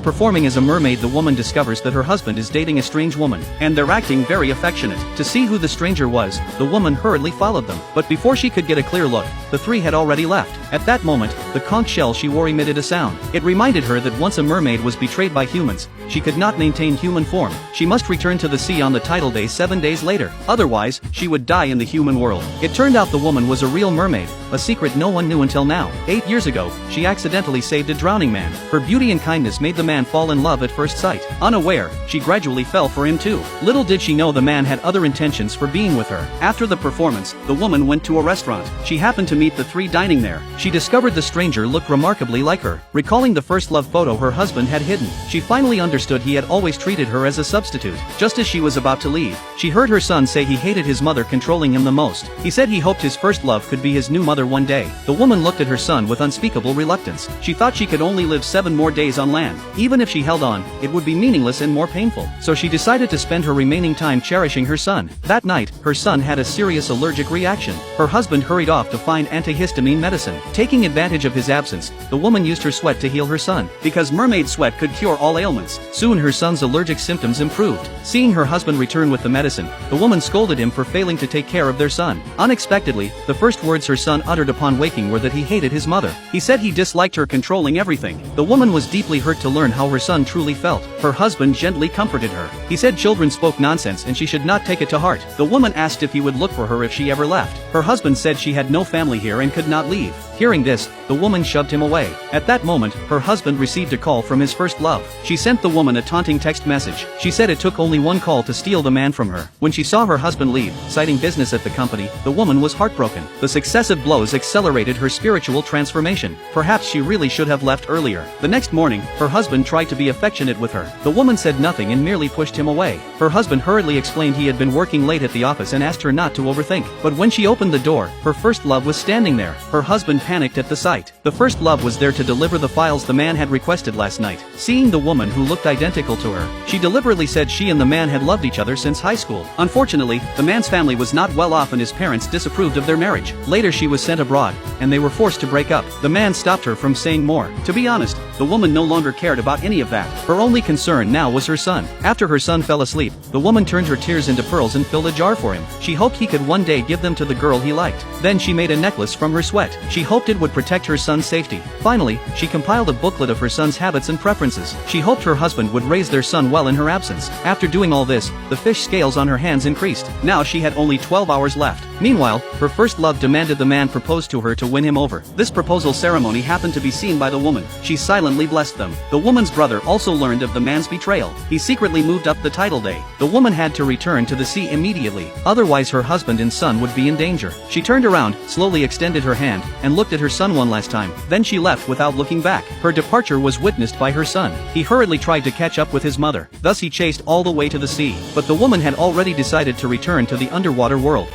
Performing as a mermaid, the woman discovers that her husband is dating a strange woman, and they're acting very affectionate. To see who the stranger was, the woman hurriedly followed them. But before she could get a clear look, the three had already left. At that moment, the conch shell she wore emitted a sound. It reminded her that once a mermaid was betrayed by humans, she could not maintain human form. She must return to the sea on the tidal day 7 days later. Otherwise, she would die in the human world. It turned out the woman was a real mermaid, a secret no one knew until now. 8 years ago, she accidentally saved a drowning man. Her beauty and kindness made the man fall in love at first sight. Unaware, she gradually fell for him too. Little did she know the man had other intentions for being with her. After the performance, the woman went to a restaurant. She happened to meet the three dining there. She discovered the stranger looked remarkably like her. Recalling the first love photo her husband had hidden, she finally understood he had always treated her as a substitute. Just as she was about to leave, she heard her son say he hated his mother controlling him the most. He said he hoped his first love could be his new mother one day. The woman looked at her son with unspeakable reluctance. She thought she could only live 7 more days on land. Even if she held on, it would be meaningless and more painful. So she decided to spend her remaining time cherishing her son. That night, her son had a serious allergic reaction. Her husband hurried off to find antihistamine medicine. Taking advantage of his absence, the woman used her sweat to heal her son, because mermaid sweat could cure all ailments. Soon her son's allergic symptoms improved. Seeing her husband return with the medicine, the woman scolded him for failing to take care of their son. Unexpectedly, the first words her son uttered upon waking were that he hated his mother. He said he disliked her controlling everything. The woman was deeply hurt to learn how her son truly felt. Her husband gently comforted her. He said children spoke nonsense and she should not take it to heart. The woman asked if he would look for her if she ever left. Her husband said she had no family here and could not leave. Hearing this, the woman shoved him away. At that moment, her husband received a call from his first love. She sent the woman a taunting text message. She said it took only one call to steal the man from her. When she saw her husband leave, citing business at the company, the woman was heartbroken. The successive blows accelerated her spiritual transformation. Perhaps she really should have left earlier. The next morning, her husband tried to be affectionate with her. The woman said nothing and merely pushed him away. Her husband hurriedly explained he had been working late at the office and asked her not to overthink. But when she opened the door, her first love was standing there. Her husband panicked at the sight. The first love was there to deliver the files the man had requested last night. Seeing the woman who looked identical to her, she deliberately said she and the man had loved each other since high school. Unfortunately, the man's family was not well off and his parents disapproved of their marriage. Later she was sent abroad, and they were forced to break up. The man stopped her from saying more. To be honest, the woman no longer cared about any of that. Her only concern now was her son. After her son fell asleep, the woman turned her tears into pearls and filled a jar for him. She hoped he could one day give them to the girl he liked. Then she made a necklace from her sweat. She hoped it would protect her son's safety. Finally, she compiled a booklet of her son's habits and preferences. She hoped her husband would raise their son well in her absence. After doing all this, the fish scales on her hands increased. Now she had only 12 hours left. Meanwhile, her first love demanded the man propose to her to win him over. This proposal ceremony happened to be seen by the woman. She silently blessed them. The woman's brother also learned of the man's betrayal. He secretly moved up the tidal day. The woman had to return to the sea immediately. Otherwise her husband and son would be in danger. She turned around, slowly extended her hand, and looked at her son one last time. Then she left without looking back. Her departure was witnessed by her son. He hurriedly tried to catch up with his mother. Thus he chased all the way to the sea. But the woman had already decided to return to the underwater world.